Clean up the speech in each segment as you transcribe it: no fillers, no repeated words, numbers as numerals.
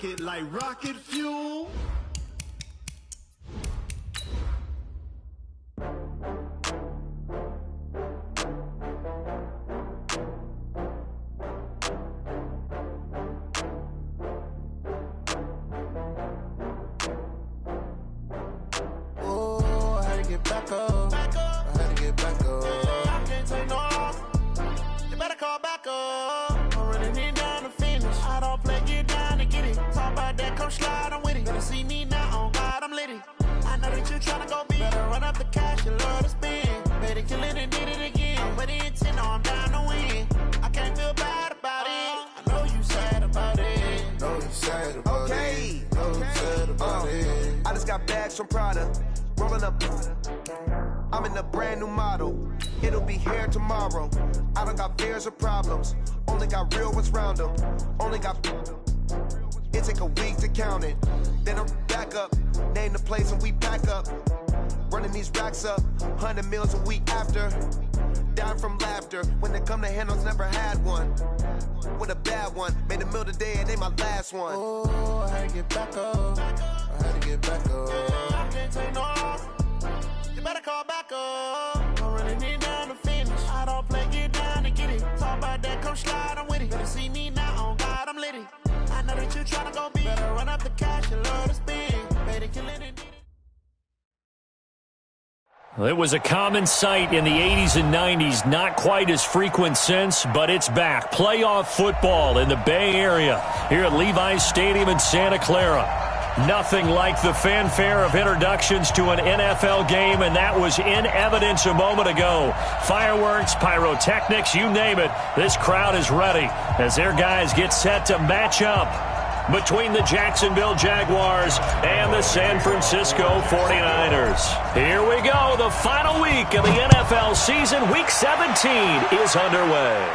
it like rocket fuel. From Prada, rolling up. I'm in a brand new model. It'll be here tomorrow. I don't got fears or problems. Only got real ones round them. Only got. It take a week to count it. Then I'm back up. Name the place and we pack up. Running these racks up. 100 meals a week after. Down from laughter. When they come to handles, never had one. With a bad one. Made a meal today and they my last one. Oh, I had to get back up. I had to get back up. I can't take no loss. You better call back up. I'm running it down to finish. I don't play, get down to get it. Talk about that, come slide, I'm with it. Better see me now, on God, I'm litty. I know that you tryna go big. Better run up the cash, you love to spin. Better kill it and It was a common sight in the 80s and 90s, not quite as frequent since, but it's back. Playoff football in the Bay Area here at Levi's Stadium in Santa Clara. Nothing like the fanfare of introductions to an NFL game, and that was in evidence a moment ago. Fireworks, pyrotechnics, you name it. This crowd is ready as their guys get set to match up between the Jacksonville Jaguars and the San Francisco 49ers. Here we go. The final week of the NFL season. Week 17 is underway.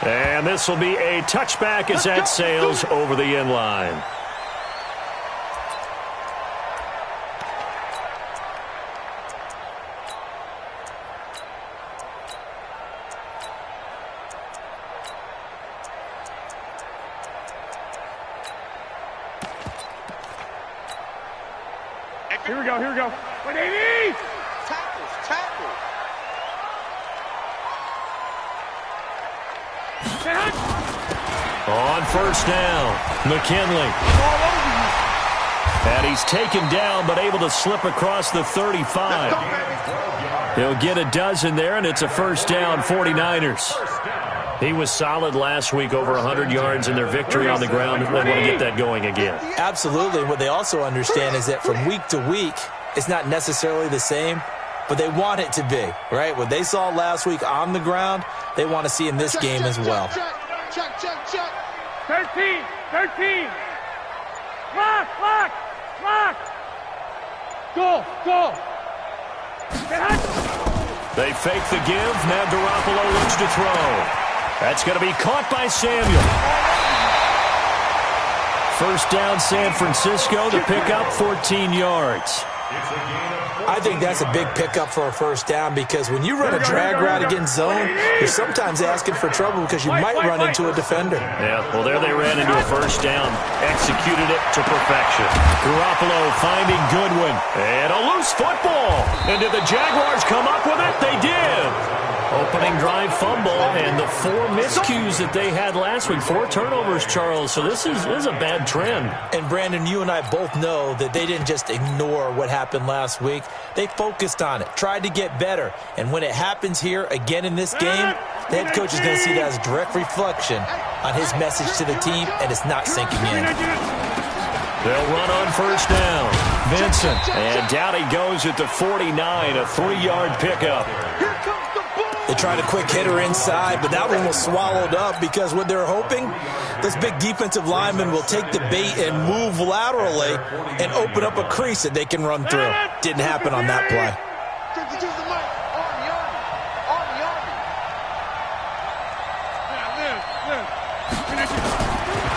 And this will be a touchback as that sails over the end line. Here we go. Wait, Davey! tackle. On first down, McKinley. And he's taken down but able to slip across the 35. He'll get a dozen there, and it's a first down, 49ers. He was solid last week, over 100 yards in their victory on the ground. They want to get that going again. Absolutely. What they also understand is that from week to week, it's not necessarily the same, but they want it to be, right? What they saw last week on the ground, they want to see in this game as well. Check. 13. Lock. Go. They fake the give. Now Garoppolo looks to throw. That's going to be caught by Samuel. First down, San Francisco to pick up 14 yards. I think that's a big pickup for a first down because when you run a drag route against zone, you're sometimes asking for trouble because you might run into a defender. Yeah, well, there they ran into a first down. Executed it to perfection. Garoppolo finding Goodwin. And a loose football. And did the Jaguars come up with it? They did. Opening drive fumble, and the 4 miscues that they had last week. 4 turnovers, Charles. So this is a bad trend. And, Brandon, you and I both know that they didn't just ignore what happened last week. They focused on it, tried to get better. And when it happens here again in this game, the head coach is going to see that as a direct reflection on his message to the team, and it's not sinking in. They'll run on first down. Vincent. And down he goes at the 49, a 3-yard pickup. They tried a quick hitter inside, but that one was swallowed up because what they're hoping, this big defensive lineman will take the bait and move laterally and open up a crease that they can run through. Didn't happen on that play.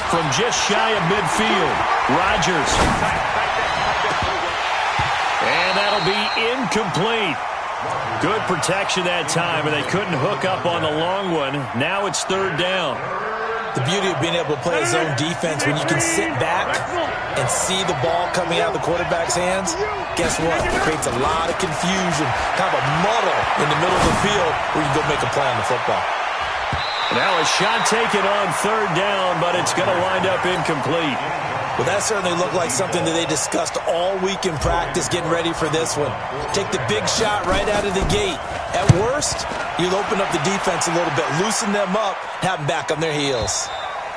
From just shy of midfield, Rodgers. And that'll be incomplete. Good protection that time, and they couldn't hook up on the long one. Now it's third down. The beauty of being able to play a zone defense when you can sit back and see the ball coming out of the quarterback's hands, guess what? It creates a lot of confusion, kind of a muddle in the middle of the field where you go make a play on the football. Now a shot taken on third down, but it's going to wind up incomplete. Well, that certainly looked like something that they discussed all week in practice, getting ready for this one. Take the big shot right out of the gate. At worst, you'll open up the defense a little bit, loosen them up, have them back on their heels.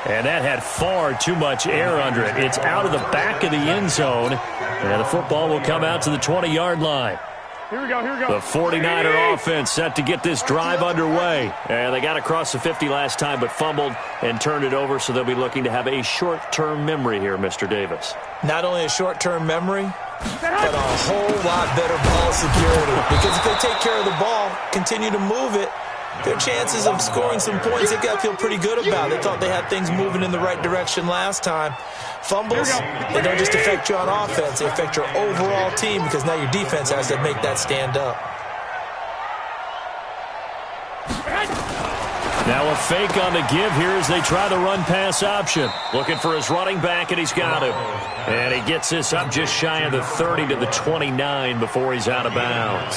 And that had far too much air under it. It's out of the back of the end zone, and the football will come out to the 20-yard line. Here we go, here we go. The 49er offense set to get this drive underway. And they got across the 50 last time but fumbled and turned it over, so they'll be looking to have a short-term memory here, Mr. Davis. Not only a short-term memory, but a whole lot better ball security. Because if they take care of the ball, continue to move it, their chances of scoring some points, they got to feel pretty good about. They thought they had things moving in the right direction last time. Fumbles, they don't just affect you on offense. They affect your overall team because now your defense has to make that stand up. Now a fake on the give here as they try the run-pass option. Looking for his running back, and he's got him. And he gets this up just shy of the 30 to the 29 before he's out of bounds.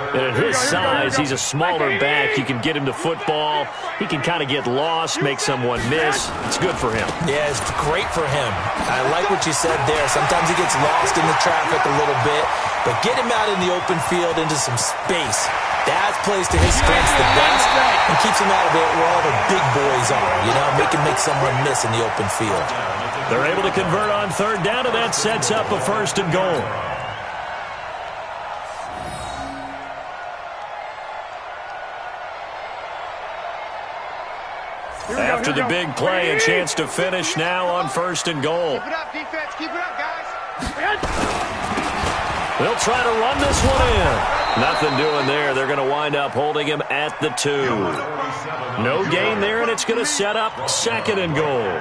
And at his size, he's a smaller back. You can get him to football. He can kind of get lost, make someone miss. It's good for him. Yeah, it's great for him. I like what you said there. Sometimes he gets lost in the traffic a little bit, but get him out in the open field into some space. That plays to his strengths the best and keeps him out of it where all the big boys are, you know, make someone miss in the open field. They're able to convert on third down, and that sets up a 1st and goal. After the big play, a chance to finish now on 1st and goal. Keep it up, defense. Keep it up, guys. They'll try to run this one in. Nothing doing there. They're going to wind up holding him at the 2. No gain there, and it's going to set up 2nd and goal.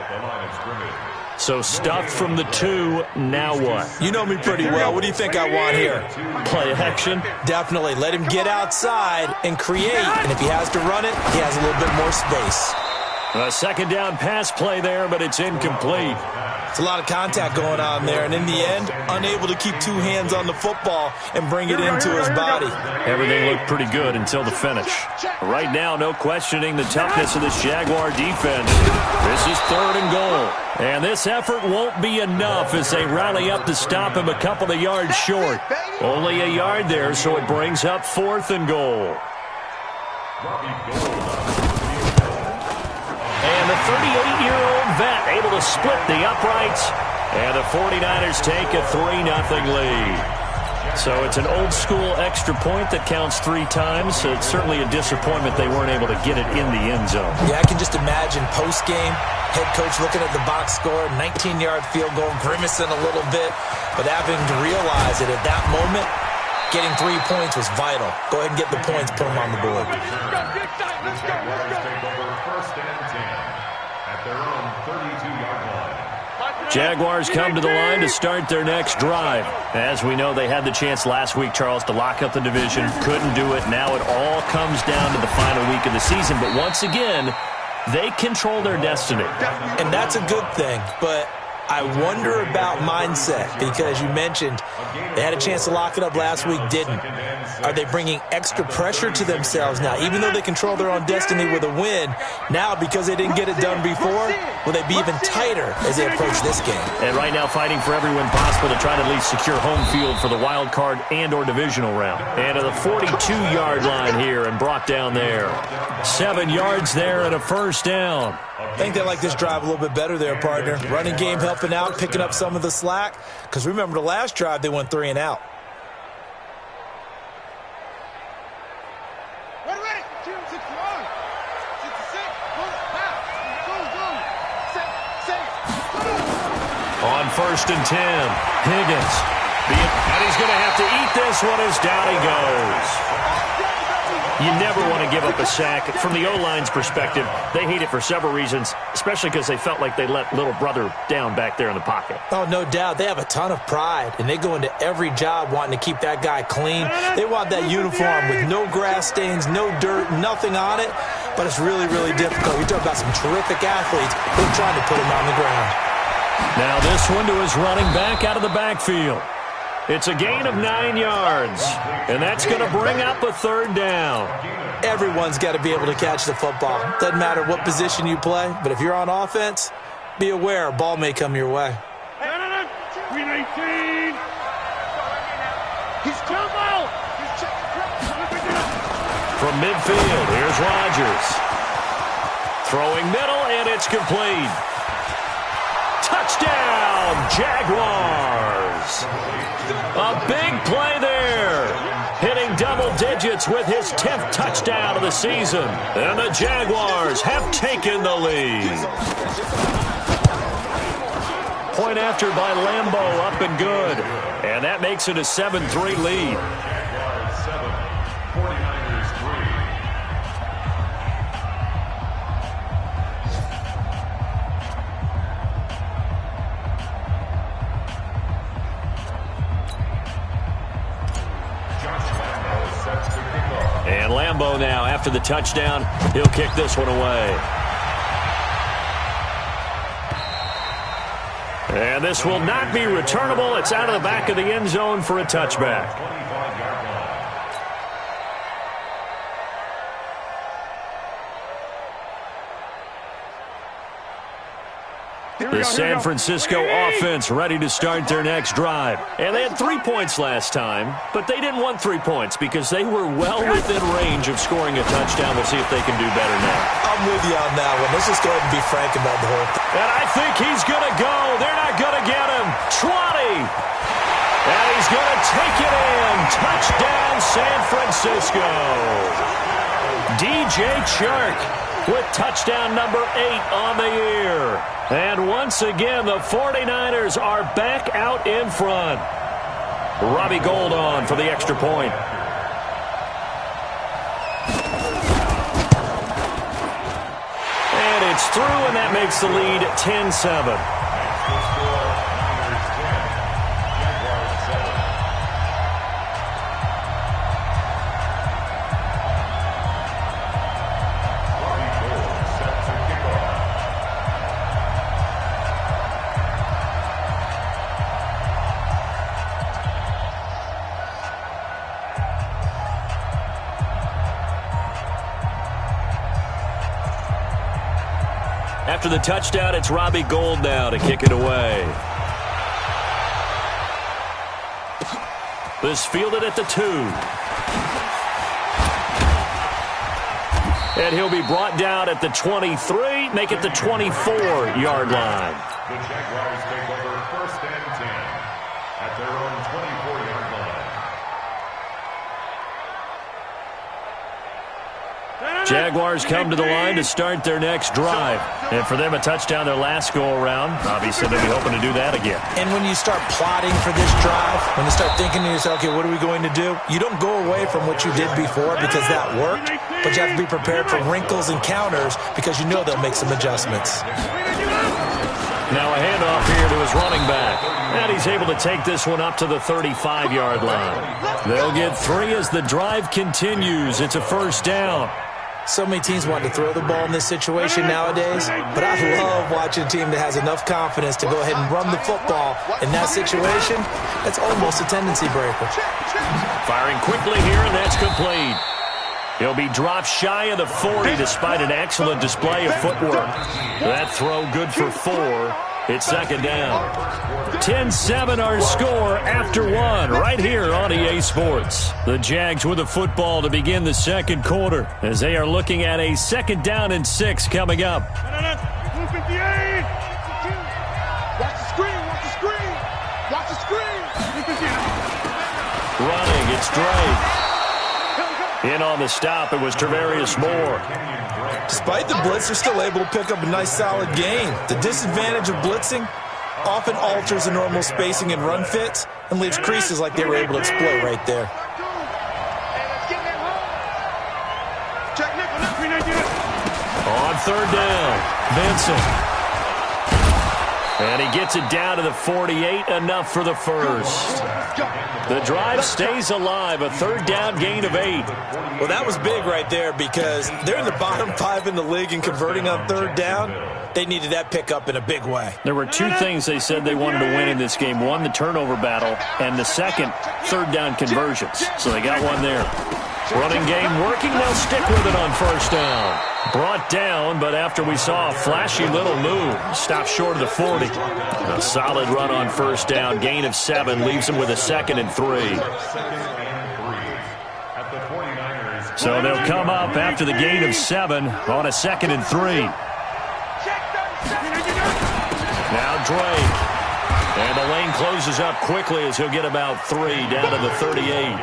So stuffed from the 2, now what? You know me pretty well. What do you think I want here? Play action? Definitely. Let him get outside and create, and if he has to run it, he has a little bit more space. A 2nd down pass play there, but it's incomplete. It's a lot of contact going on there, and in the end, unable to keep 2 hands on the football and bring it into his body. Everything looked pretty good until the finish. Right now, no questioning the toughness of this Jaguar defense. This is 3rd and goal. And this effort won't be enough as they rally up to stop him a couple of yards short. Only a yard there, so it brings up 4th and goal. And the 38-year-old vet able to split the uprights. And the 49ers take a 3-0 lead. So it's an old-school extra point that counts 3 times. So it's certainly a disappointment they weren't able to get it in the end zone. Yeah, I can just imagine post-game, head coach looking at the box score, 19-yard field goal, grimacing a little bit, but having to realize that at that moment, getting 3 points was vital. Go ahead and get the points, put them on the board. Let's go. Jaguars come to the line to start their next drive. As we know, they had the chance last week, Charles, to lock up the division. Couldn't do it. Now it all comes down to the final week of the season. But once again, they control their destiny. And that's a good thing. But I wonder about mindset because you mentioned they had a chance to lock it up last week, didn't. Are they bringing extra pressure to themselves now? Even though they control their own destiny with a win, now because they didn't get it done before, will they be even tighter as they approach this game? And right now fighting for every win possible to try to at least secure home field for the wild card and or divisional round. And to the 42-yard line here and brought down there. 7 yards there and a 1st down. I think they like this drive a little bit better there, partner. Running game helping out, picking up some of the slack. Because remember the last drive, they went 3 and out. Ready. 2, 6, 1. 6, 6. On 1st and 10, Higgins. And he's going to have to eat this one as down he goes. You never want to give up a sack. From the O-line's perspective, they hate it for several reasons, especially because they felt like they let little brother down back there in the pocket. Oh, no doubt. They have a ton of pride, and they go into every job wanting to keep that guy clean. They want that uniform with no grass stains, no dirt, nothing on it. but it's really, really difficult. You're talking about some terrific athletes who are trying to put him on the ground. Now this one to his running back out of the backfield. It's a gain of 9 yards, and that's going to bring up a third down. Everyone's got to be able to catch the football. Doesn't matter what position you play, but if you're on offense, be aware a ball may come your way. 319. He's too low. From midfield, here's Rodgers. Throwing middle, and it's complete. Touchdown, Jaguars. A big play there. Hitting double digits with his 10th touchdown of the season. And the Jaguars have taken the lead. Point after by Lambeau, up and good. And that makes it a 7-3 lead. And Lambeau now, after the touchdown, he'll kick this one away. And this will not be returnable. It's out of the back of the end zone for a touchback. The San Francisco offense ready to start their next drive. And they had 3 points last time, but they didn't want 3 points because they were well within range of scoring a touchdown. We'll see if they can do better now. I'm with you on that one. Let's just go ahead and be frank about the whole thing. And I think he's going to go. They're not going to get him. 20. And he's going to take it in. Touchdown, San Francisco. DJ Chark with touchdown number 8 on the year. And once again, the 49ers are back out in front. Robbie Gould on for the extra point. And it's through, and that makes the lead 10-7. After the touchdown, it's Robbie Gould now to kick it away. This fielded at the 2. And he'll be brought down at the 23, make it the 24-yard line. The Jaguars take over 1st and 10 at their own 24-yard line. Jaguars come to the line to start their next drive. And for them, a touchdown their last go-around. Obviously, they'll be hoping to do that again. And when you start plotting for this drive, when you start thinking to yourself, okay, what are we going to do? You don't go away from what you did before because that worked, but you have to be prepared for wrinkles and counters because you know they'll make some adjustments. Now a handoff here to his running back. And he's able to take this one up to the 35-yard line. They'll get 3 as the drive continues. It's a first down. So many teams want to throw the ball in this situation nowadays, but I love watching a team that has enough confidence to go ahead and run the football. In that situation, that's almost a tendency breaker. Firing quickly here, and that's complete. He'll be dropped shy of the 40 despite an excellent display of footwork. That throw good for 4. It's second down. 10-7 our score after 1 right here on EA Sports. The Jags with the football to begin the second quarter as they are looking at a 2nd down and 6 coming up. Watch the screen. Watch the screen. Watch the screen. Running, it's Drake. In on the stop, it was Tarvarius Moore. Despite the blitz, they're still able to pick up a nice solid gain. The disadvantage of blitzing often alters the normal spacing and run fits and leaves creases like they were able to exploit right there. On 3rd down, Vincent. And he gets it down to the 48, enough for the first. The drive stays alive, a third down gain of 8. Well, that was big right there because they're in the bottom 5 in the league in converting on third down. They needed that pickup in a big way. There were 2 things they said they wanted to win in this game. One, the turnover battle, and the second, third down conversions. So they got one there. Running game working, they'll stick with it on first down. Brought down, but after we saw a flashy little move, stopped short of the 40. A solid run on first down, gain of 7, leaves him with a 2nd and 3. So they'll come up after the gain of 7 on a 2nd and 3. Now Drake. And the lane closes up quickly as he'll get about 3 down to the 38.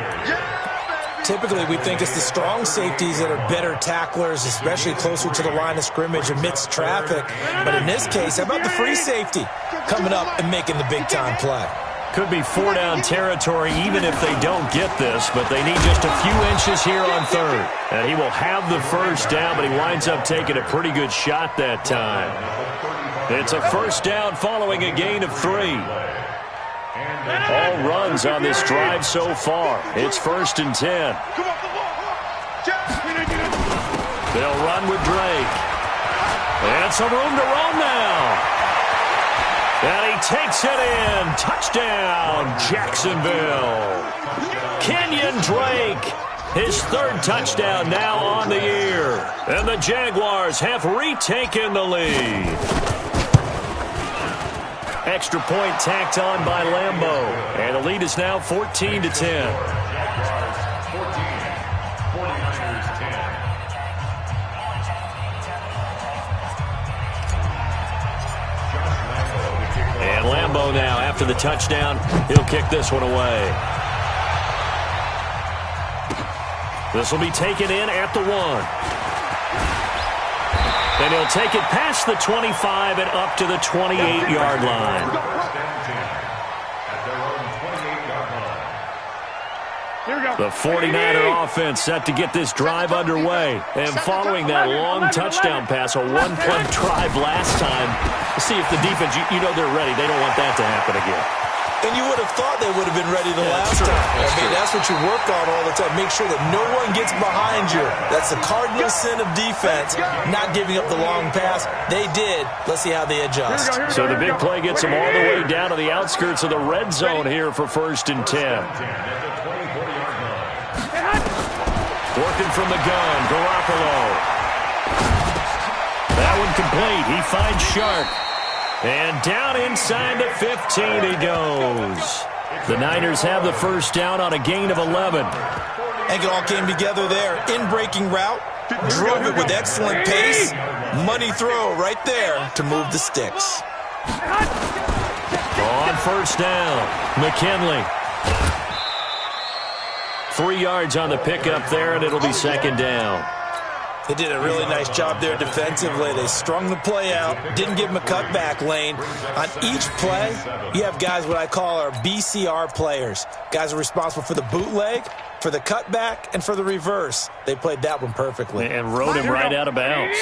Typically, we think it's the strong safeties that are better tacklers, especially closer to the line of scrimmage amidst traffic. But in this case, how about the free safety coming up and making the big-time play? Could be 4-down territory even if they don't get this, but they need just a few inches here on third. And he will have the first down, but he winds up taking a pretty good shot that time. It's a first down following a gain of 3. All runs on this drive so far. It's 1st and 10. They'll run with Drake. And some room to roam now. And he takes it in. Touchdown, Jacksonville. Kenyon Drake, his 3rd touchdown now on the year. And the Jaguars have retaken the lead. Extra point tacked on by Lambeau. And the lead is now 14 to 10. And Lambeau now, after the touchdown, he'll kick this one away. This will be taken in at the 1. And he'll take it past the 25 and up to the 28-yard line. The 49er offense set to get this drive underway. And following that long touchdown pass, a one-play drive last time, see if the defense, you know they're ready. They don't want that to happen again. And you would have thought they would have been ready the last time. That's what you work on all the time. Make sure that no one gets behind you. That's the cardinal sin of defense, not giving up the long pass. They did. Let's see how they adjust. So the big play gets them all the way down to the outskirts of the red zone here for 1st and 10. Working from the gun, Garoppolo. That one complete. He finds Sharp. And down inside the 15 he goes. The Niners have the first down on a gain of 11. And it all came together there. In-breaking route, drove it with excellent pace. Money throw right there to move the sticks. On first down, McKinley. 3 yards on the pickup there, and it'll be 2nd down. They did a really nice job there defensively. They strung the play out, didn't give him a cutback lane. On each play, you have guys what I call our BCR players. Guys are responsible for the bootleg, for the cutback, and for the reverse. They played that one perfectly. And rode him right out of bounds.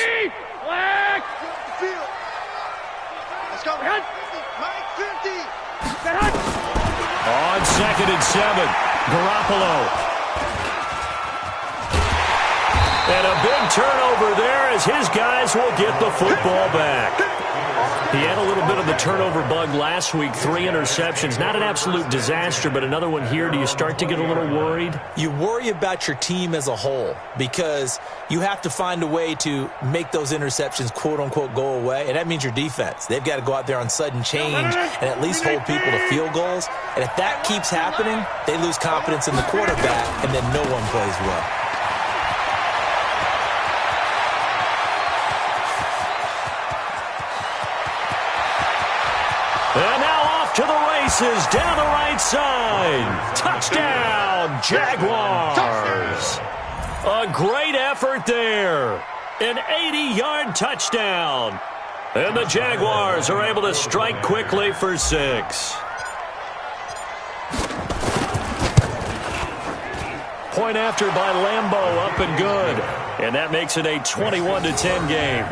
Let's go. On 2nd and 7, Garoppolo. And a big turnover there as his guys will get the football back. He had a little bit of the turnover bug last week, 3 interceptions. Not an absolute disaster, but another one here. Do you start to get a little worried? You worry about your team as a whole because you have to find a way to make those interceptions, quote-unquote, go away, and that means your defense. They've got to go out there on sudden change and at least hold people to field goals. And if that keeps happening, they lose confidence in the quarterback, and then no one plays well. And now off to the races, down the right side. Touchdown, Jaguars. A great effort there. An 80-yard touchdown. And the Jaguars are able to strike quickly for 6. Point after by Lambeau, up and good. And that makes it a 21-10 game.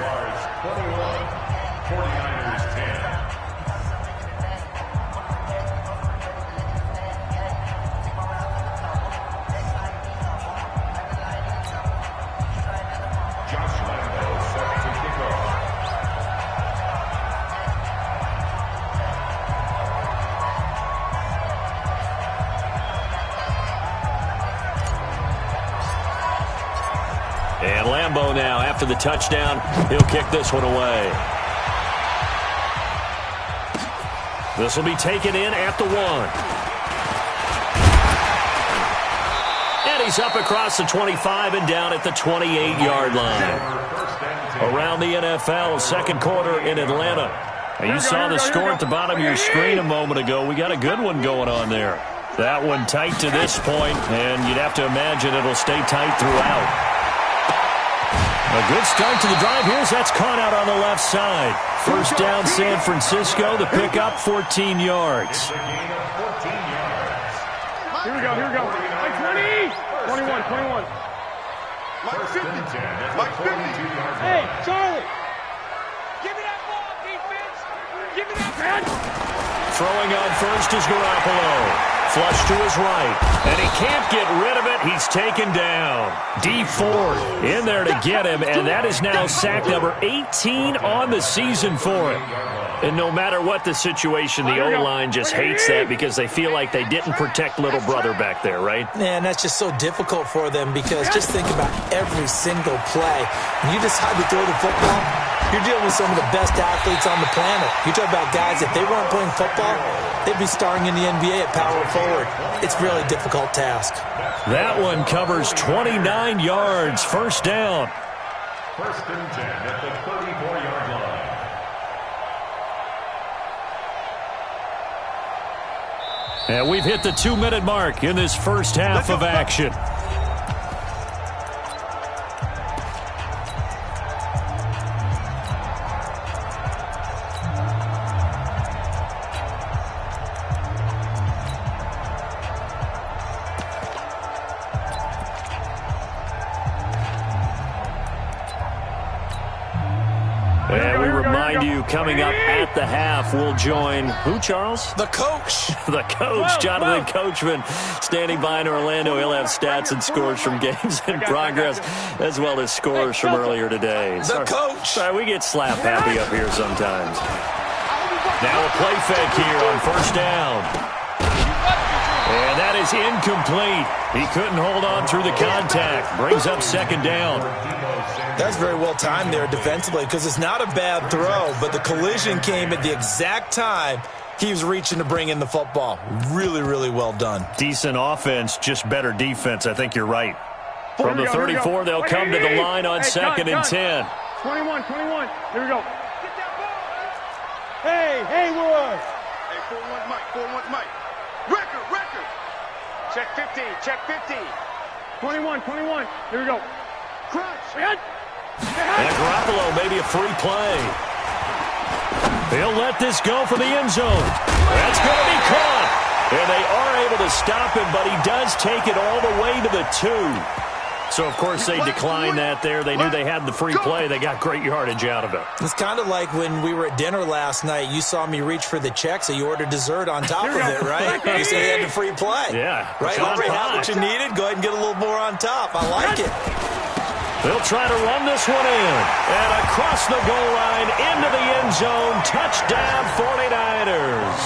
And Lambeau now, after the touchdown, he'll kick this one away. This will be taken in at the 1. And he's up across the 25 and down at the 28-yard line. Around the NFL, second quarter in Atlanta. And you saw the score at the bottom of your screen a moment ago. We got a good one going on there. That one tight to this point, and you'd have to imagine it'll stay tight throughout. A good start to the drive. Here's that's caught out on the left side. First down, San Francisco. The pickup, 14 yards. Here we go. Like 20. 21. Mike 50. Mike 50. Hey, Charlie. Give me that ball, defense. Give me that ball. Throwing on first is Garoppolo. Flush to his right, and he can't get rid of it. He's taken down. D Ford in there to get him, and that is now sack number 18 on the season for him. And no matter what the situation, the O-line just hates that because they feel like they didn't protect little brother back there, right? Yeah, and that's just so difficult for them because just think about every single play. When you decide to throw the football, you're dealing with some of the best athletes on the planet. You talk about guys, if they weren't playing football, they'd be starring in the NBA at power forward. It's a really difficult task. That one covers 29 yards. First down. First and 10 at the 34-yard line. And we've hit the 2-minute mark in this first half of action. And we remind you, coming up at the half, we'll join who, Charles? The coach. The coach, Jonathan Coachman, standing by in Orlando. He'll have stats and scores from games in progress, as well as scores from earlier today. The coach. Sorry, we get slap happy up here sometimes. Now a play fake here on first down. And that is incomplete. He couldn't hold on through the contact. Brings up second down. That's very well timed there defensively because it's not a bad throw, but the collision came at the exact time he was reaching to bring in the football. Really, really well done. Decent offense, just better defense. I think you're right. From the 34, they'll come to the line on second and 10. 21. Here we go. Get that ball. Hey, Haywood. Hey, 4-1 Mike. Record. Check 15. 21. Here we go. Crunch. And Garoppolo, maybe a free play. He'll let this go for the end zone. That's going to be caught. And they are able to stop him, but he does take it all the way to the 2. So, of course, they declined that there. They knew they had the free play. They got great yardage out of it. It's kind of like when we were at dinner last night. You saw me reach for the check, so you ordered dessert on top of it, right? You said you had the free play. Yeah. Right? You already had what you needed. Go ahead and get a little more on top. I like it. They'll try to run this one in. And across the goal line, into the end zone. Touchdown, 49ers.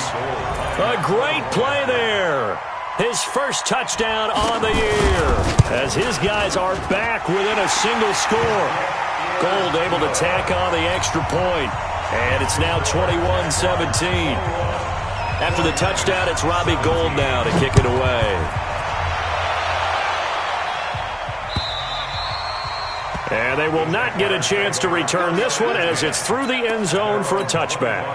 A great play there. His first touchdown on the year. As his guys are back within a single score. Gold able to tack on the extra point. And it's now 21-17. After the touchdown, it's Robbie Gould now to kick it away. And they will not get a chance to return this one as it's through the end zone for a touchback.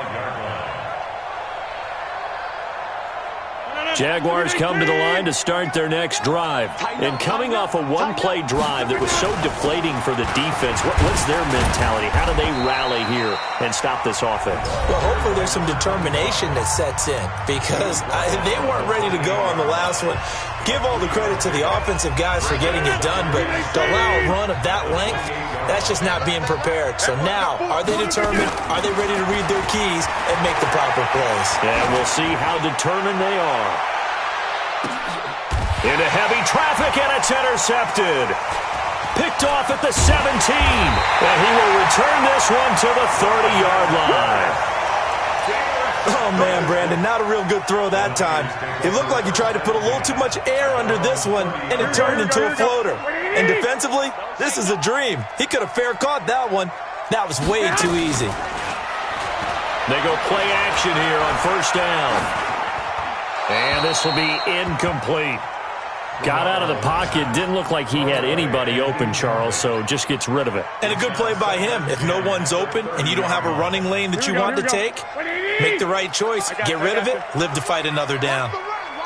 Jaguars come to the line to start their next drive. And coming off a one-play drive that was so deflating for the defense, what's their mentality? How do they rally here and stop this offense? Well, hopefully there's some determination that sets in because they weren't ready to go on the last one. Give all the credit to the offensive guys for getting it done, but to allow a run of that length, that's just not being prepared. So now, are they determined? Are they ready to read their keys and make the proper plays? And we'll see how determined they are. Into heavy traffic, and it's intercepted. Picked off at the 17. And he will return this one to the 30-yard line. Oh, man, Brandon, not a real good throw that time. It looked like he tried to put a little too much air under this one, and it turned into a floater. And defensively, this is a dream. He could have fair caught that one. That was way too easy. They go play action here on first down. And this will be incomplete. Got out of the pocket. Didn't look like he had anybody open, Charles, so just gets rid of it. And a good play by him. If no one's open and you don't have a running lane that you want to take, make the right choice. Get rid of it. Live to fight another down.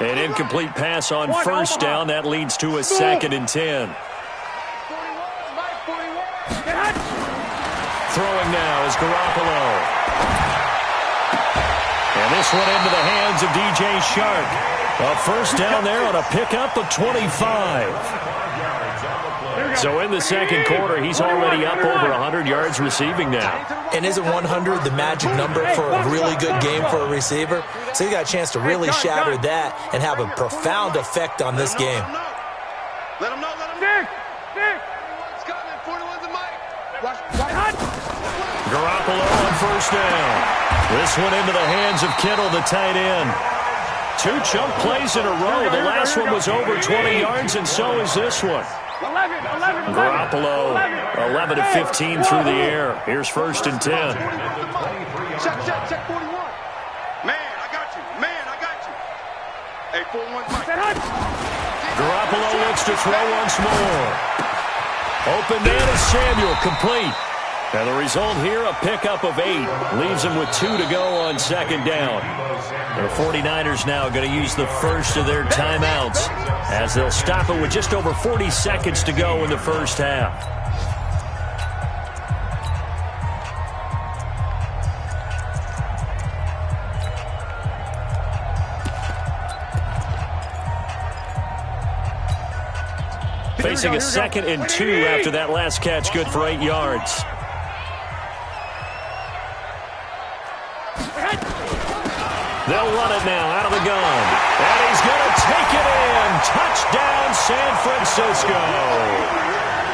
An incomplete pass on first down. That leads to a 2nd and 10. Throwing now is Garoppolo. And this one into the hands of DJ Shark. A first down there on a pickup of 25. So in the second quarter, he's already up over 100 yards receiving now. And isn't 100 the magic number for a really good game for a receiver? So he got a chance to really shatter that and have a profound effect on this game. Let him know. It's coming. 41's the mic. Garoppolo on first down. This one into the hands of Kittle, the tight end. 2 chunk plays in a row. The last one was over 20 yards, and so is this one. Garoppolo, 11 of 15 through the air. Here's 1st and 10. Check 41. Man, I got you. Hey, 41's mic. Garoppolo looks to throw once more. Open man is Samuel, complete. And the result here, a pickup of 8. Leaves him with 2 to go on second down. The 49ers now going to use the first of their timeouts as they'll stop it with just over 40 seconds to go in the first half. Facing a 2nd and 2 after that last catch, good for 8 yards. They'll run it now out of the gun. And he's going to take it in. Touchdown, San Francisco.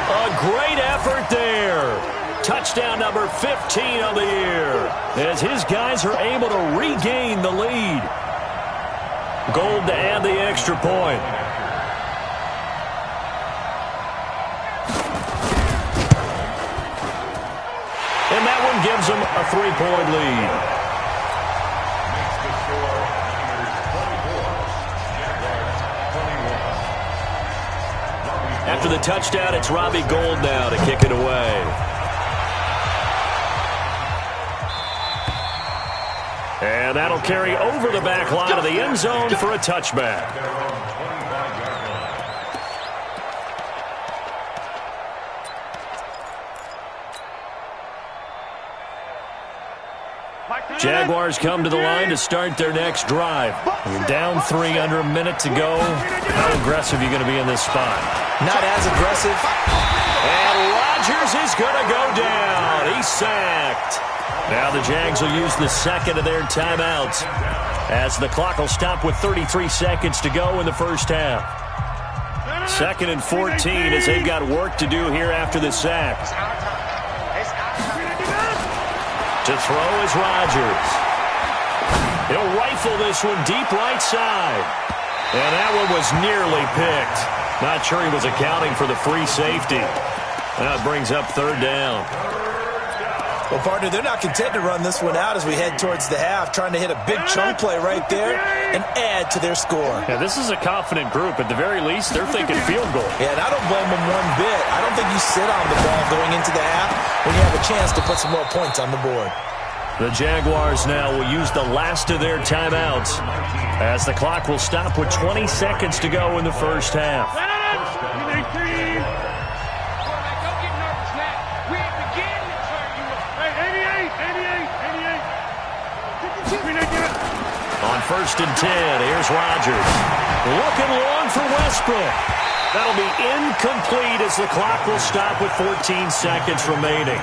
A great effort there. Touchdown number 15 of the year as his guys are able to regain the lead. Gold to add the extra point. And that one gives them a 3-point lead. After the touchdown, it's Robbie Gould now to kick it away. And that'll carry over the back line of the end zone for a touchback. Jaguars come to the line to start their next drive. You're down 3 under a minute to go. How aggressive are you going to be in this spot? Not as aggressive. And Rodgers is going to go down. He's sacked. Now the Jags will use the second of their timeouts as the clock will stop with 33 seconds to go in the first half. 2nd and 14 as they've got work to do here after the sack. To throw is Rodgers. He'll rifle this one deep right side. And that one was nearly picked. Not sure he was accounting for the free safety. That brings up 3rd down. Well, partner, they're not content to run this one out as we head towards the half, trying to hit a big chunk play right there and add to their score. Yeah, this is a confident group. At the very least, they're thinking field goal. Yeah, and I don't blame them one bit. I don't think you sit on the ball going into the half when you have a chance to put some more points on the board. The Jaguars now will use the last of their timeouts as the clock will stop with 20 seconds to go in the first half. On 1st and 10, here's Rodgers. Looking long for Westbrook. That'll be incomplete as the clock will stop with 14 seconds remaining.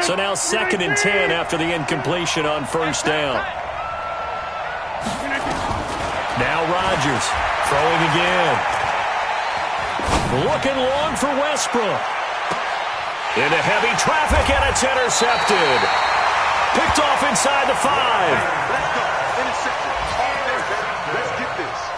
So now 2nd and 10 after the incompletion on 1st down. Now Rodgers throwing again. Looking long for Westbrook. Into heavy traffic, and it's intercepted. Picked off inside the 5. Let's go. Intercepted. Let's get this.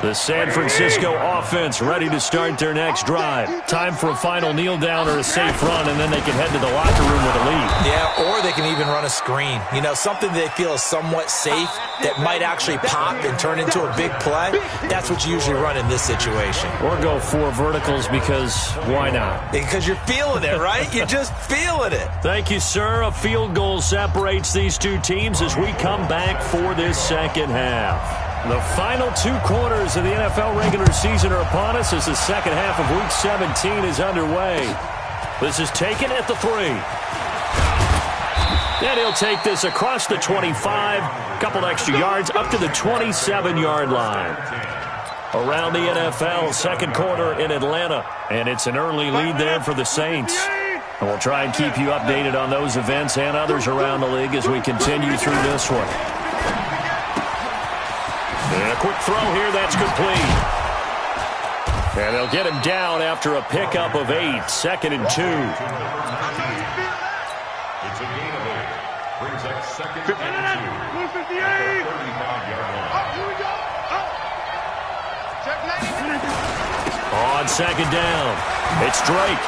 The San Francisco offense ready to start their next drive. Time for a final kneel down or a safe run, and then they can head to the locker room with a lead. Yeah, or they can even run a screen. You know, something they feel is somewhat safe that might actually pop and turn into a big play. That's what you usually run in this situation. Or go 4 verticals because why not? Because you're feeling it, right? You're just feeling it. Thank you, sir. A field goal separates these two teams as we come back for this second half. The final 2 quarters of the NFL regular season are upon us as the second half of Week 17 is underway. This is taken at the 3. And he'll take this across the 25, couple extra yards up to the 27-yard line. Around the NFL, second quarter in Atlanta, and it's an early lead there for the Saints. And we'll try and keep you updated on those events and others around the league as we continue through this one. And a quick throw here, that's complete. And they'll get him down after a pickup of 8, 2nd and 2. It's a gain of 8. Brings up 2nd and 2. 158. 35-yard line. Here we go. Check 90. On second down, it's Drake.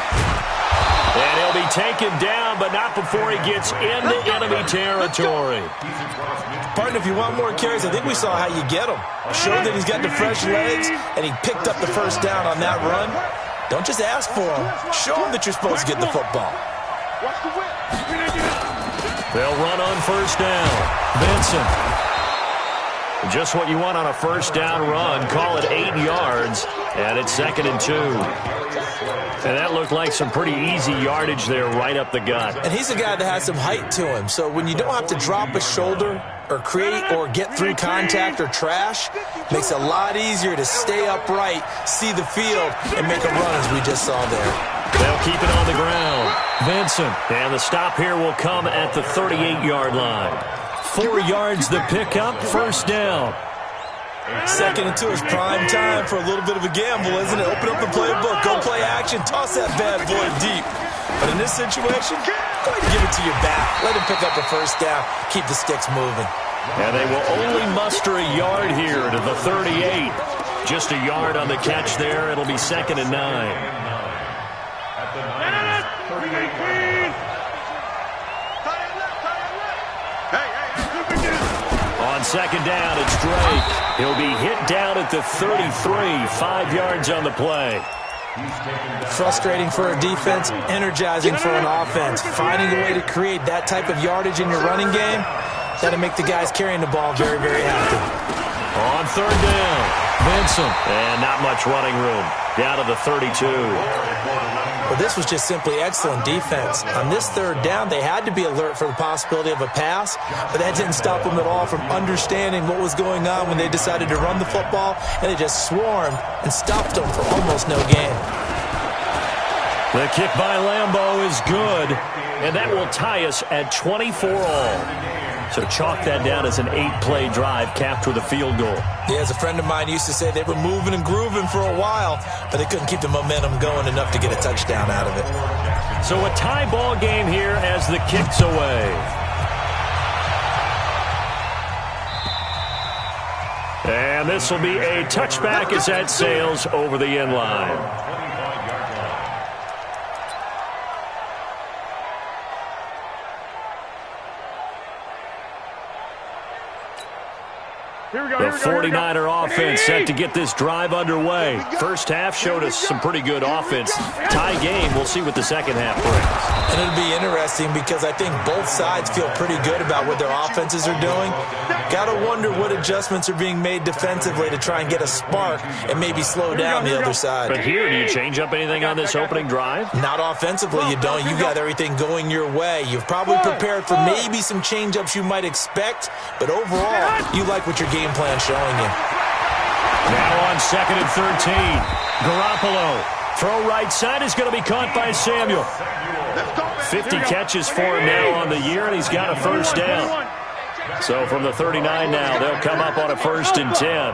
And he'll be taken down, but not before he gets into enemy territory. Partner, if you want more carries, I think we saw how you get him. Showed that he's got the fresh legs, and he picked up the first down on that run. Don't just ask for him. Show him that you're supposed to get the football. Watch the whip. They'll run on first down. Benson. Just what you want on a first down run. Call it 8 yards, and it's 2nd and 2. And that looked like some pretty easy yardage there right up the gut. And he's a guy that has some height to him, so when you don't have to drop a shoulder or create or get through contact or trash, makes it a lot easier to stay upright, see the field, and make a run as we just saw there. They'll keep it on the ground. Vincent. And the stop here will come at the 38-yard line. 4 yards the pickup, first down. 2nd and 2 is prime time for a little bit of a gamble, isn't it? Open up the playbook, go play action, toss that bad boy deep. But in this situation, go ahead and give it to your back. Let him pick up a first down, keep the sticks moving. And they will only muster a yard here to the 38. Just a yard on the catch there. It'll be 2nd and 9. At the 9. On second down, it's Drake. He'll be hit down at the 33, 5 yards on the play. Frustrating for a defense, energizing for an offense. Finding a way to create that type of yardage in your running game, that'll make the guys carrying the ball very, very happy. On third down, Vincent. And not much running room. Down to the 32. Well, this was just simply excellent defense. On this third down, they had to be alert for the possibility of a pass, but that didn't stop them at all from understanding what was going on when they decided to run the football, and they just swarmed and stopped them for almost no gain. The kick by Lambeau is good, and that will tie us at 24 all. So chalk that down as an 8-play drive capped with a field goal. Yeah, as a friend of mine used to say, they were moving and grooving for a while, but they couldn't keep the momentum going enough to get a touchdown out of it. So a tie ball game here as the kick's away. And this will be a touchback as that sails over the end line. The 49er offense set to get this drive underway. First half showed us some pretty good offense. Tie game, we'll see what the second half brings. And it'll be interesting because I think both sides feel pretty good about what their offenses are doing. Got to wonder what adjustments are being made defensively to try and get a spark and maybe slow down the other side. But here, do you change up anything on this opening drive? Not offensively, you don't. You got everything going your way. You've probably prepared for maybe some change-ups you might expect, but overall, you like what your game plan showing you. Now on 2nd and 13. Garoppolo. Throw right side is going to be caught by Samuel. 50 catches for him now on the year, and he's got a first down. So from the 39 now, they'll come up on a 1st and 10.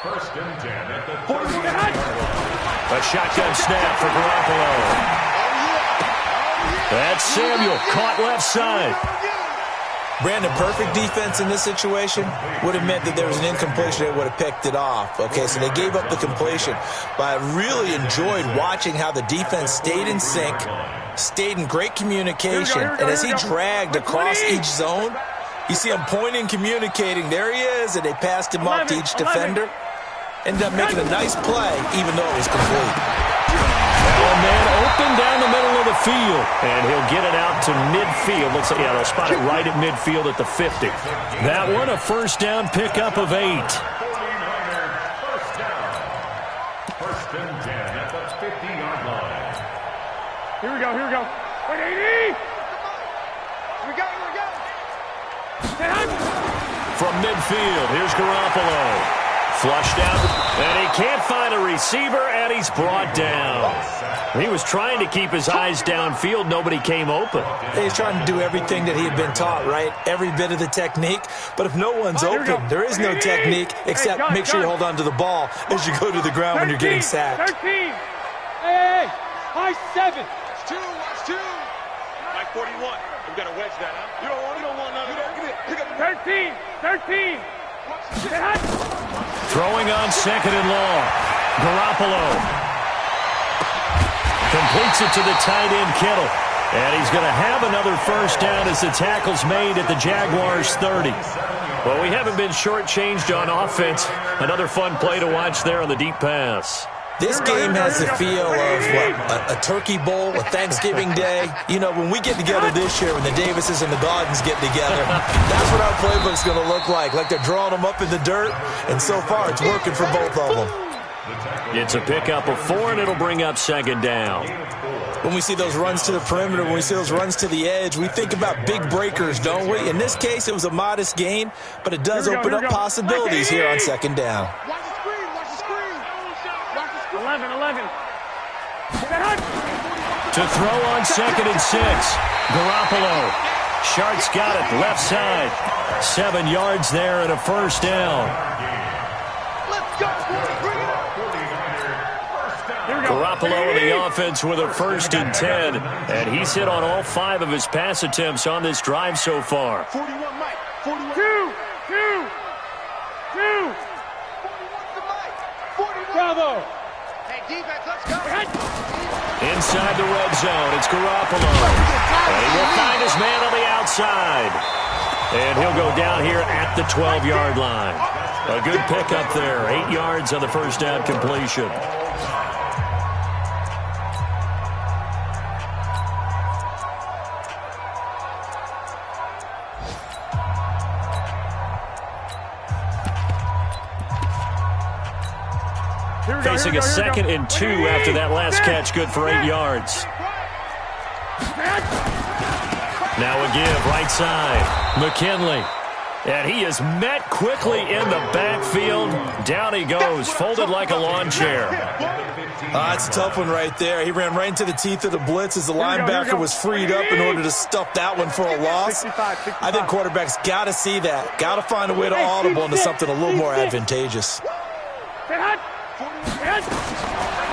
1st and 10 at the 40. A shotgun snap for Garoppolo. That's Samuel, caught left side. Brandon, perfect defense in this situation would have meant that there was an incompletion that would have picked it off. Okay, so they gave up the completion. But I really enjoyed watching how the defense stayed in sync, stayed in great communication, and as he dragged across each zone, you see him pointing, communicating. There he is, and they passed him up to each defender. Ended up making a nice play, even though it was complete. Well, man, open down the middle of the field, and he'll get it out to midfield. Looks like, yeah, they'll spot it right at midfield at the 50. That one, a first down pickup of 8. First down. First and 10 at the 50-yard line. Here we go, here we go. 180! Here we go, here we go. From midfield, here's Garoppolo. Flushed out, and he can't find a receiver, and he's brought down. He was trying to keep his eyes downfield. Nobody came open. He's trying to do everything that he had been taught, right? Every bit of the technique. But if no one's open, there is no technique except make sure you hold on to the ball as you go to the ground when you're getting sacked. 13. Hey, high 7. Watch 2, watch 2. High 41. We've got to wedge that, huh? You don't want none of that. 13. Throwing on second and long. Garoppolo completes it to the tight end, Kittle. And he's going to have another first down as the tackle's made at the Jaguars' 30. Well, we haven't been shortchanged on offense. Another fun play to watch there on the deep pass. This game has the feel of a turkey bowl, a Thanksgiving day. You know, when we get together this year, when the Davises and the Gaudens get together, that's what our playbook's going to look like they're drawing them up in the dirt, and so far it's working for both of them. It's a pickup of 4, and it'll bring up second down. When we see those runs to the perimeter, when we see those runs to the edge, we think about big breakers, don't we? In this case, it was a modest gain, but it does open up possibilities here on second down. 11. To throw on second and 6. Garoppolo. Shart's got it left side. 7 yards there and a first down. Let's go. Garoppolo in the offense with a first and 10. And he's hit on all 5 of his pass attempts on this drive so far. 41, Mike. 41. 2. Bravo. Defense, let's go. Inside the red zone, it's Garoppolo. And he will find his man on the outside. And he'll go down here at the 12-yard line. A good pickup there. 8 yards on the first down completion. Facing a second and 2 after that last catch, good for 8 yards. Now a give, right side. McKinley. And he is met quickly in the backfield. Down he goes, folded like a lawn chair. That's a tough one right there. He ran right into the teeth of the blitz as the linebacker was freed up in order to stuff that one for a loss. I think quarterbacks got to see that. Got to find a way to audible into something a little more advantageous.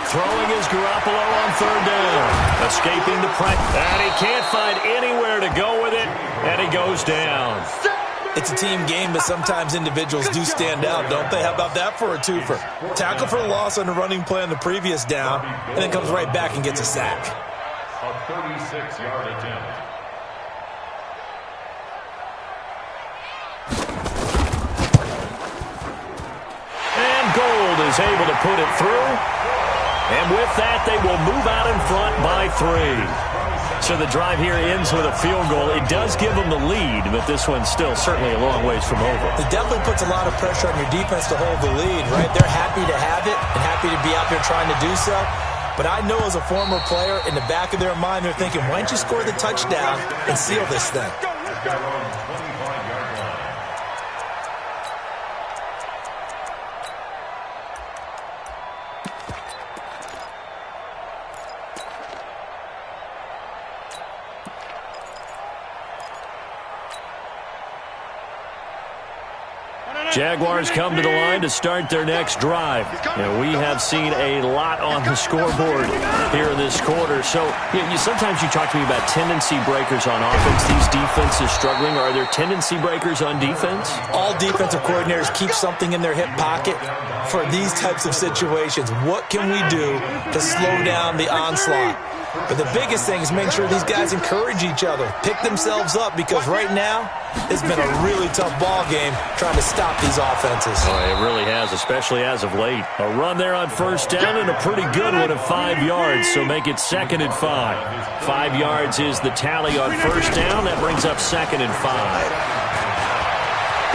Throwing is Garoppolo on third down. Escaping the pressure. And he can't find anywhere to go with it. And he goes down. It's a team game, but sometimes individuals do stand out, don't they? How about that for a twofer? Tackle for a loss on the running play on the previous down, and then comes right back and gets a sack. A 36-yard attempt. Gold is able to put it through. And with that, they will move out in front by 3. So the drive here ends with a field goal. It does give them the lead, but this one's still certainly a long ways from over. It definitely puts a lot of pressure on your defense to hold the lead, right? They're happy to have it and happy to be out there trying to do so. But I know as a former player, in the back of their mind, they're thinking, why don't you score the touchdown and seal this thing? Jaguars come to the line to start their next drive. We have seen a lot on the scoreboard here in this quarter. So sometimes you talk to me about tendency breakers on offense. These defenses struggling. Are there tendency breakers on defense? All defensive coordinators keep something in their hip pocket for these types of situations. What can we do to slow down the onslaught? But the biggest thing is making sure these guys encourage each other, pick themselves up, because right now it's been a really tough ball game trying to stop these offenses. It really has, especially as of late. A run there on first down and a pretty good one of 5 yards, so make it 2nd and 5. 5 yards is the tally on first down. That brings up 2nd and 5.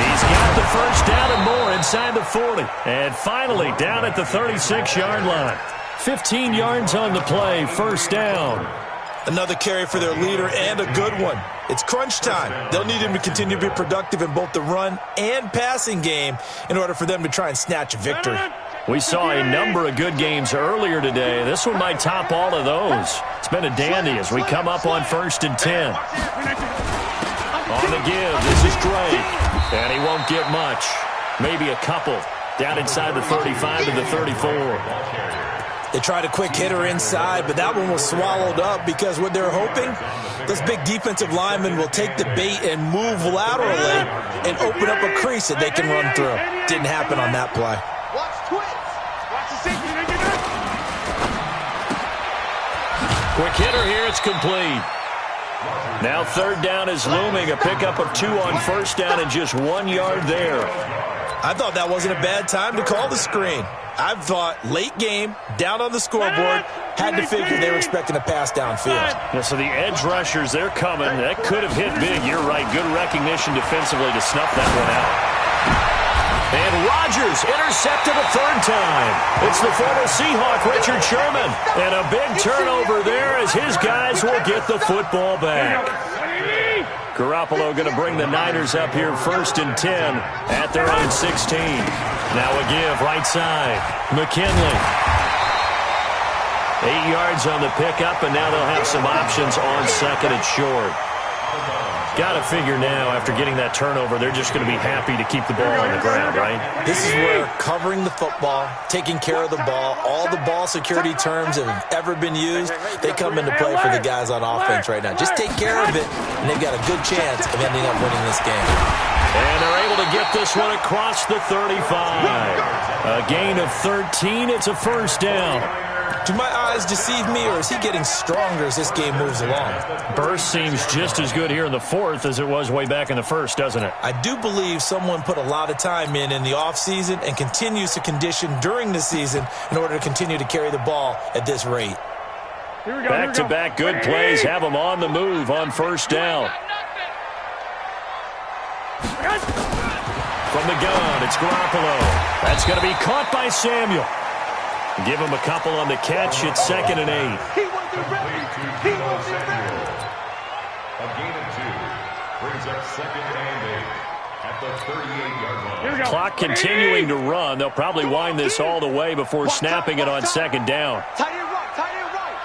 He's got the first down and more inside the 40. And finally down at the 36-yard line. 15 yards on the play, first down. Another carry for their leader and a good one. It's crunch time. They'll need him to continue to be productive in both the run and passing game in order for them to try and snatch a victory. We saw a number of good games earlier today. This one might top all of those. It's been a dandy as we come up on 1st and 10. On the give, this is Drake. And he won't get much. Maybe a couple. Down inside the 35 to the 34. They tried a quick hitter inside, but that one was swallowed up because what they're hoping, this big defensive lineman will take the bait and move laterally and open up a crease that they can run through. Didn't happen on that play. Watch twits. Watch the safety. Quick hitter here, it's complete. Now 3rd down is looming, a pickup of 2 on first down and just 1 yard there. I thought that wasn't a bad time to call the screen. I thought late game, down on the scoreboard, had to figure they were expecting a pass downfield. Yeah, so the edge rushers, they're coming. That could have hit big. You're right. Good recognition defensively to snuff that one out. And Rodgers intercepted a 3rd time. It's the former Seahawk, Richard Sherman. And a big turnover there as his guys will get the football back. Garoppolo going to bring the Niners up here 1st and 10 at their own 16. Now a give right side. McKinley. 8 yards on the pickup, and now they'll have some options on 2nd and short. Got to figure now, after getting that turnover, they're just going to be happy to keep the ball on the ground, right? This is where covering the football, taking care of the ball, all the ball security terms that have ever been used, they come into play for the guys on offense right now. Just take care of it, and they've got a good chance of ending up winning this game. And they're able to get this one across the 35. A gain of 13. It's a first down. Do my eyes deceive me, or is he getting stronger as this game moves along? Burst seems just as good here in the 4th as it was way back in the 1st, doesn't it? I do believe someone put a lot of time in the offseason and continues to condition during the season in order to continue to carry the ball at this rate. Back-to-back good plays have them on the move on first down. From the gun, it's Garoppolo. That's going to be caught by Samuel. Give him a couple on the catch. It's 2nd and 8. He wasn't ready. He wasn't ready. A gain of 2 brings up 2nd and 8 at the 38-yard line. Clock continuing to run. They'll probably wind this all the way before snapping it on 2nd down. Tight end right. Tight end right.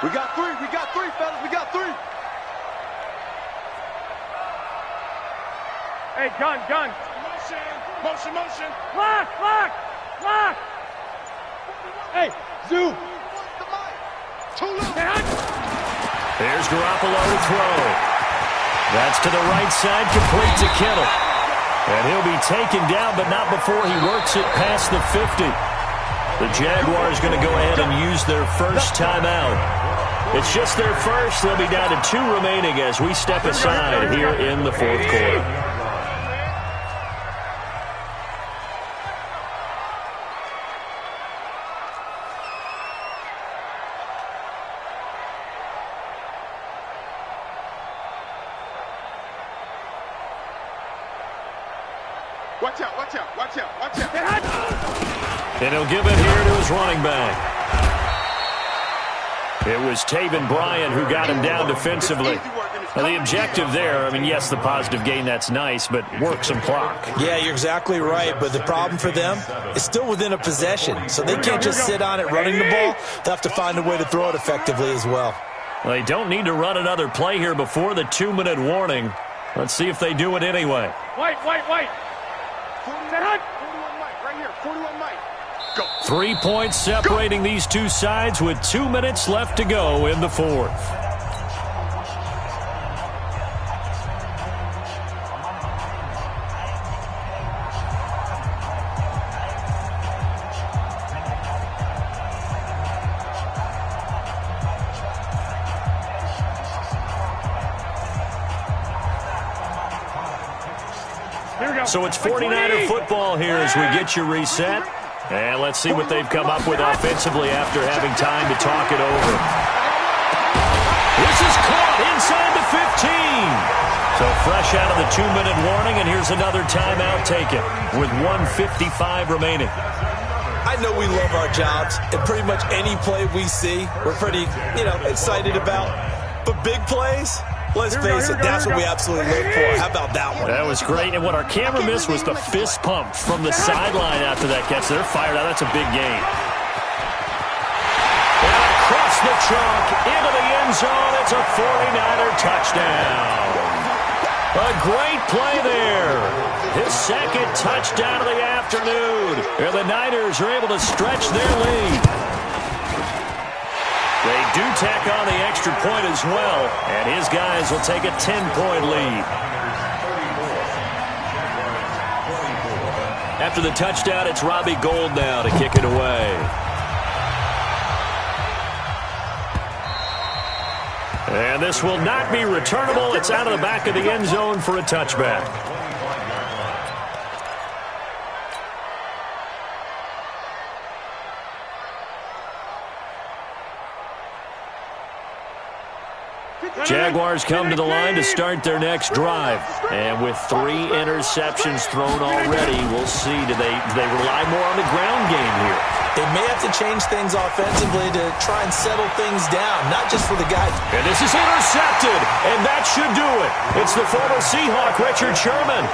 We got 3. We got 3, fellas. We got 3. Hey, gun. Motion. Lock. Hey, Zoo. There's Garoppolo to throw. That's to the right side, complete to Kittle. And he'll be taken down, but not before he works it past the 50. The Jaguars going to go ahead and use their first timeout. It's just their first. They'll be down to 2 remaining as we step aside here in the 4th quarter. Watch out. And he'll give it here to his running back. It was Taven Bryan who got him down defensively. Now, the objective there, I mean, yes, the positive gain, that's nice, but work some clock. Yeah, you're exactly right, but the problem for them is still within a possession, so they can't just sit on it running the ball. They'll have to find a way to throw it effectively as well. Well, they don't need to run another play here before the 2-minute warning. Let's see if they do it anyway. Wait. Right here, 41 Mike. Go. 3 points separating these two sides with 2 minutes left to go in the fourth. So it's 49er football here as we get you reset. And let's see what they've come up with offensively after having time to talk it over. This is caught inside the 15. So fresh out of the 2-minute warning, and here's another timeout taken with 1:55 remaining. I know we love our jobs, and pretty much any play we see, we're pretty, excited about. But big plays, let's face it, that's what we absolutely live for. How about that one? That was great, and what our camera missed was the fist pump from the sideline after that catch. They're fired out. That's a big gain. And across the chalk into the end zone. It's a 49er touchdown. A great play there. His second touchdown of the afternoon. And the Niners are able to stretch their lead. They do tack on the extra point as well, and his guys will take a 10-point lead. After the touchdown, it's Robbie Gould now to kick it away. And this will not be returnable. It's out of the back of the end zone for a touchback. Jaguars come to the line to start their next drive. And with 3 interceptions thrown already, we'll see. Do they rely more on the ground game here? They may have to change things offensively to try and settle things down, not just for the guys. And this is intercepted, and that should do it. It's the former Seahawk, Richard Sherman.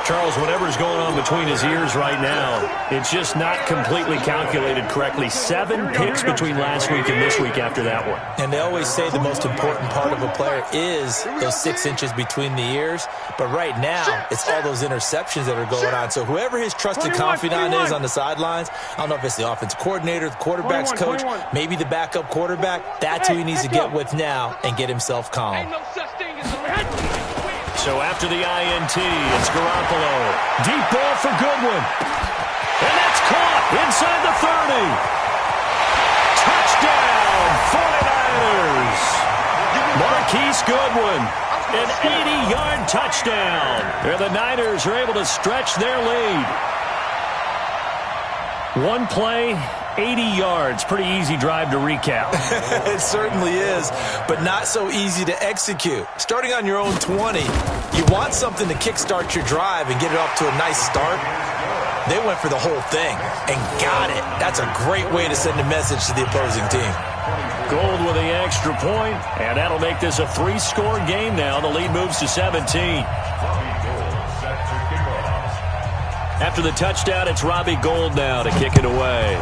Charles, whatever's going on between his ears right now, it's just not completely calculated correctly. 7 picks between last week and this week after that one. And they always say the most important part of a player is those 6 inches between the ears. But right now, it's all those interceptions that are going on. So whoever his trusted confidant is on the sidelines, I don't know if it's the offensive coordinator, the quarterback's coach, maybe the backup quarterback, that's who he needs to get with now and get himself calm. So after the INT, it's Garoppolo. Deep ball for Goodwin. And that's caught inside the 30. Touchdown, 49ers. Marquise Goodwin, an 80-yard touchdown. And the Niners are able to stretch their lead. One play, 80 yards. Pretty easy drive to recap. It certainly is, but not so easy to execute. Starting on your own 20, you want something to kickstart your drive and get it off to a nice start. They went for the whole thing and got it. That's a great way to send a message to the opposing team. Gould with the extra point, and that'll make this a 3-score game now. The lead moves to 17. After the touchdown, it's Robbie Gould now to kick it away.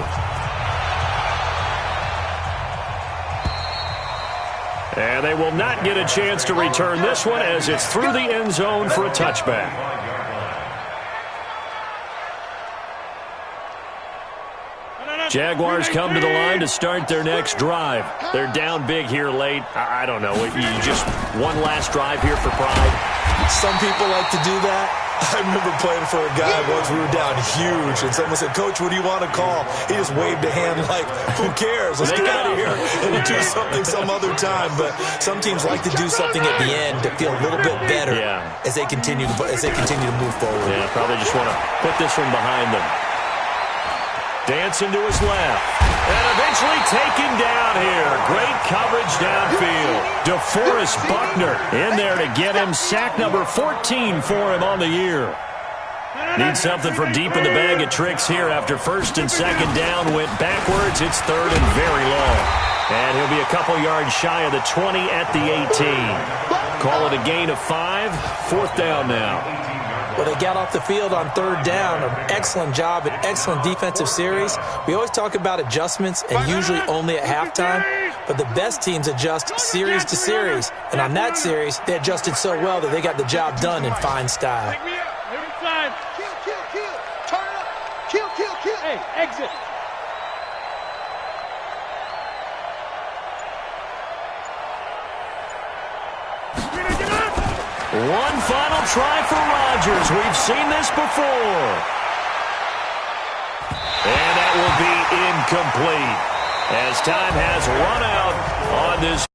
And they will not get a chance to return this one as it's through the end zone for a touchback. Jaguars come to the line to start their next drive. They're down big here late. I don't know. You just one last drive here for pride. Some people like to do that. I remember playing for a guy once. We were down huge, and someone said, "Coach, what do you want to call?" He just waved a hand like, "Who cares? Let's get out of here and do something some other time." But some teams like to do something at the end to feel a little bit better as they continue to move forward. Yeah, probably just want to put this one behind them. Dancing to his left. And eventually taken down here. Great coverage downfield. DeForest Buckner in there to get him. Sack number 14 for him on the year. Need something from deep in the bag of tricks here after first and second down went backwards. It's third and very long. And he'll be a couple yards shy of the 20 at the 18. Call it a gain of 5. 4th down now. Well, they got off the field on 3rd down. An excellent job, an excellent defensive series. We always talk about adjustments and usually only at halftime, but the best teams adjust series to series. And on that series, they adjusted so well that they got the job done in fine style. Exit. One final try for Rodgers. We've seen this before. And that will be incomplete as time has run out on this.